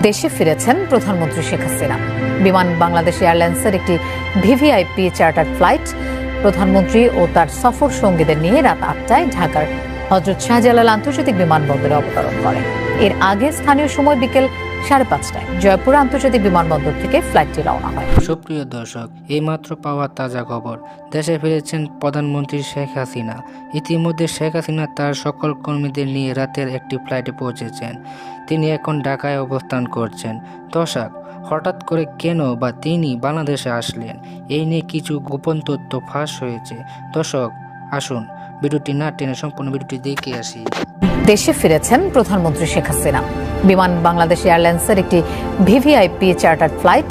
দেশে ফিরেছেন প্রধানমন্ত্রী শেখ হাসিনা। বিমান বাংলাদেশ এয়ারলাইন্সের একটি ভিভিআইপি চার্টার্ড ফ্লাইট প্রধানমন্ত্রী ও তার সফর সঙ্গীদের নিয়ে রাত 8টায় ঢাকার হযরত শাহজালাল আন্তর্জাতিক বিমানবন্দরে অবতরণ করে। এর আগে স্থানীয় সময় বিকেল 5:30টায় জয়পুর আন্তর্জাতিক বিমানবন্দর থেকে ফ্লাইটটি রওনা হয়। সুপ্রিয় দর্শক, এইমাত্র পাওয়া তাজা খবর, দেশে ফিরেছেন প্রধানমন্ত্রী শেখ হাসিনা। ইতিমধ্যে শেখ হাসিনা তার সকল কর্মীদের নিয়ে রাতের একটি ফ্লাইটে পৌঁছেছেন। তিনি এখন ঢাকায় অবস্থান করছেন। দর্শক, হঠাৎ করে কেন বা তিনি বাংলাদেশে আসলেন, এই নিয়ে কিছু গোপন তথ্য ফাঁস হয়েছে। দর্শক, আসুন ভিডিওটি না টেনে সম্পূর্ণ ভিডিওটি দেখে আসি। দেশে ফিরেছেন প্রধানমন্ত্রী শেখ হাসিনা। বিমান বাংলাদেশ এয়ারলাইন্সের একটি ভিভিআইপি চার্টার্ড ফ্লাইট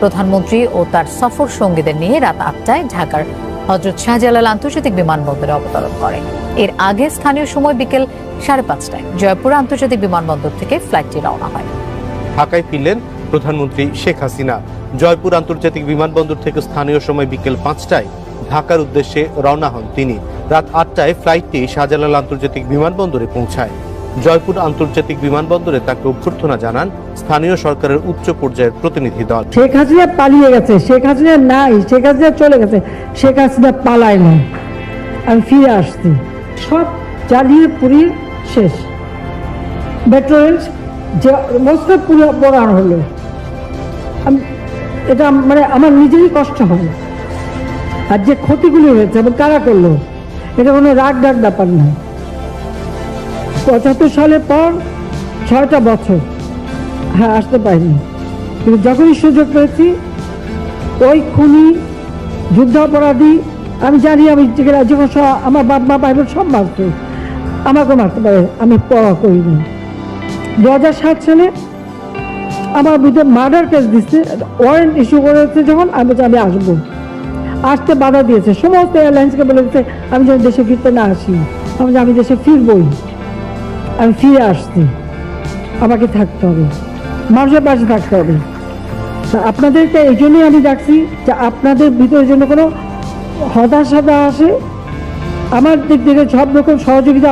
প্রধানমন্ত্রী ও তার সফর সঙ্গীদের নিয়ে রাত 8টায় ঢাকার হযরত শাহজালাল আন্তর্জাতিক বিমানবন্দরে অবতরণ করে। এর আগে স্থানীয় সময় বিকেল 5:30টায় জয়পুর আন্তর্জাতিক বিমানবন্দর থেকে ফ্লাইটটি রওনা হয়। ঢাকায় ফিরলেন প্রধানমন্ত্রী শেখ হাসিনা। জয়পুর আন্তর্জাতিক বিমানবন্দর থেকে স্থানীয় সময় বিকেল 5টায় ঢাকার উদ্দেশ্যে রওনা হন তিনি। রাত 8টায় ফ্লাইটটি শাহজালাল আন্তর্জাতিক বিমানবন্দরে পৌঁছায়। জয়পুর আন্তর্জাতিক বিমানবন্দরে তাকে অভ্যর্থনা জানান স্থানীয় সরকারের উচ্চ পর্যায়ের প্রতিনিধি দল। শেখ হাসিনা পালিয়ে গেছে, শেখ হাসিনা নাই, শেখ হাসিনা চলে গেছে, শেখ হাসিনা পালায় না। আমি ফিরে আসছি, সব জ্বালিয়ে পুড়িয়ে শেষ। মেট্রোরেল যে মস্ত পুরো পড়ার হলো, এটা মানে আমার নিজেরই কষ্ট হয়। আর যে ক্ষতিগুলি হয়েছে এবং কারা করলো, এটা কোনো রাগ ডাক ব্যাপার না। 75 সালের পর 6টা বছর আসতে পারিনি, কিন্তু যখনই সুযোগ পেয়েছি ওই খুনি যুদ্ধাপরাধী, আমি জানি আমি যখন আমার বাপ মা ভাই বোন সব মারত, আমাকে মারতে পারে, আমি পড়া করিনি। 2007 সালে আমার বিরুদ্ধে মার্ডার কেস দিচ্ছে, ওয়ারেন্ট ইস্যু করেছে, যখন আমি আসবো, আসতে বাধা দিয়েছে। সমস্ত এয়ারলাইন্সকে বলেছে আমি যেন দেশে ফিরতে না আসি। আমি দেশে ফিরবই, আমি ফিরে আসছি। আমাকে থাকতে হবে, মানুষের পাশে থাকতে হবে। আপনাদেরকে এই জন্যই আমি ডাকছি যে আপনাদের ভিতরে যেন কোনো হতাশা আসে। আমার দিক থেকে সব রকম সহযোগিতা